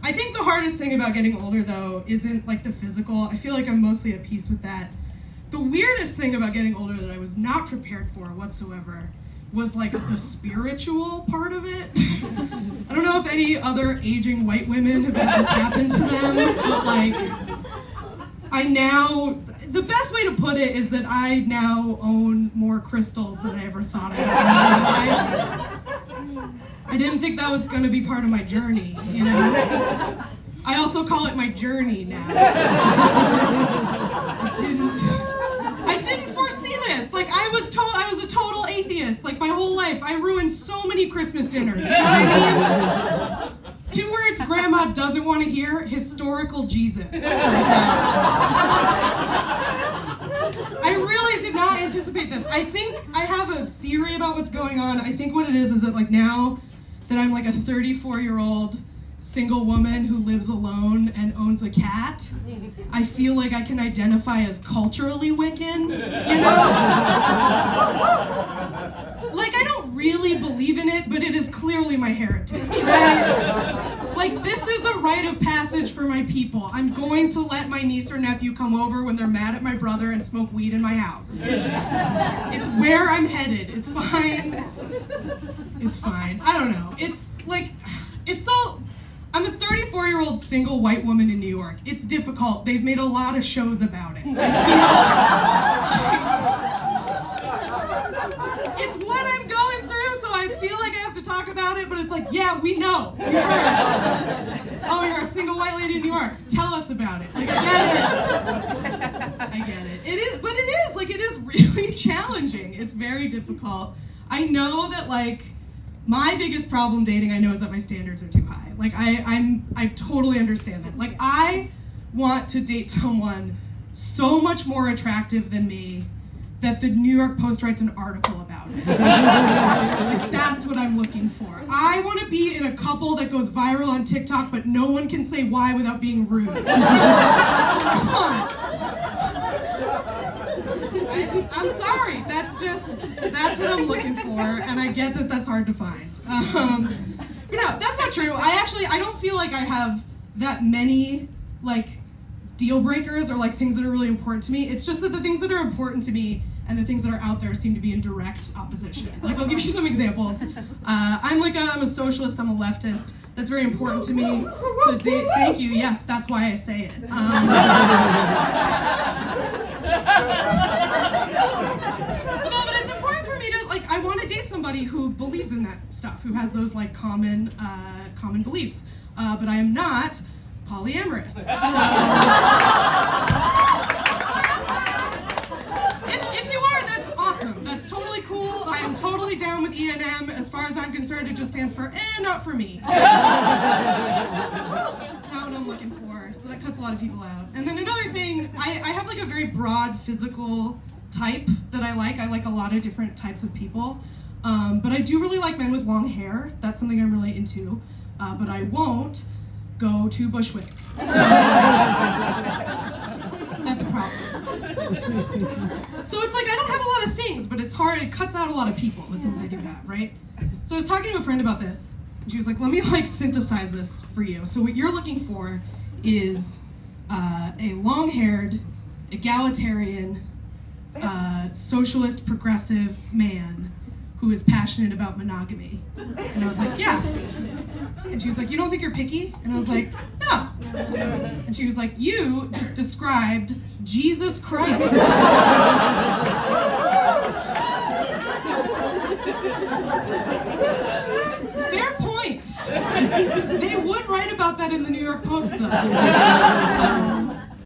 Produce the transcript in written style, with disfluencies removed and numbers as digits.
I think the hardest thing about getting older, though, isn't like the physical. I feel like I'm mostly at peace with that. The weirdest thing about getting older that I was not prepared for whatsoever was like the spiritual part of it. I don't know if any other aging white women have had this happen to them, but like, the best way to put it is that I now own more crystals than I ever thought I had in my life. I didn't think that was gonna be part of my journey, you know? I also call it my journey now. I didn't foresee this. Like, I was a total atheist. Like, my whole life, I ruined so many Christmas dinners, you know what I mean? 2 words Grandma doesn't want to hear: historical Jesus, turns out. I really did not anticipate this. I think I have a theory about what's going on. I think what it is that like now that I'm like a 34-year-old single woman who lives alone and owns a cat, I feel like I can identify as culturally Wiccan, you know? Like, I don't really believe in it, but it is clearly my heritage, right? Like, this is a rite of passage for my people. I'm going to let my niece or nephew come over when they're mad at my brother and smoke weed in my house. It's where I'm headed. It's fine. It's fine. I don't know. It's like, I'm a 34-year-old single white woman in New York. It's difficult. They've made a lot of shows about it. It's what I'm going through, so I feel like I have to talk about it, but it's like, yeah, we know. We heard. Oh, you're a single white lady in New York. Tell us about it. Like, I get it. It is, but it is, like, it is really challenging. It's very difficult. I know that, like, my biggest problem dating, I know, is that my standards are too high. Like, I totally understand that. Like, I want to date someone so much more attractive than me that the New York Post writes an article about it. Like, that's what I'm looking for. I want to be in a couple that goes viral on TikTok, but no one can say why without being rude. That's what I want. I'm sorry, that's what I'm looking for, and I get that that's hard to find. But no, that's not true. I don't feel like I have that many, like, deal breakers or, like, things that are really important to me. It's just that the things that are important to me and the things that are out there seem to be in direct opposition. Like, I'll give you some examples. I'm a socialist, I'm a leftist. That's very important to me to date. Thank you, yes, that's why I say it. No, but it's important for me to, like, I want to date somebody who believes in that stuff, who has those, like, common beliefs. But I am not polyamorous. So, if you are, that's awesome. That's totally cool. I am totally down with E&M. As far as I'm concerned, it just stands for, not for me. It's not what I'm looking for, so that cuts a lot of people out. And then another thing, I have, like, a very broad physical type that I like. I like a lot of different types of people. But I do really like men with long hair. That's something I'm really into. But I won't go to Bushwick. So that's a problem. So it's like, I don't have a lot of things, but it's hard. It cuts out a lot of people, the things I do have, right? So I was talking to a friend about this, and she was like, let me, like, synthesize this for you. So what you're looking for is a long-haired, egalitarian, socialist, progressive man who is passionate about monogamy. And I was like, yeah. And she was like, you don't think you're picky? And I was like, no. And she was like, you just described Jesus Christ. Fair point. They would write about that in the New York Post, though. So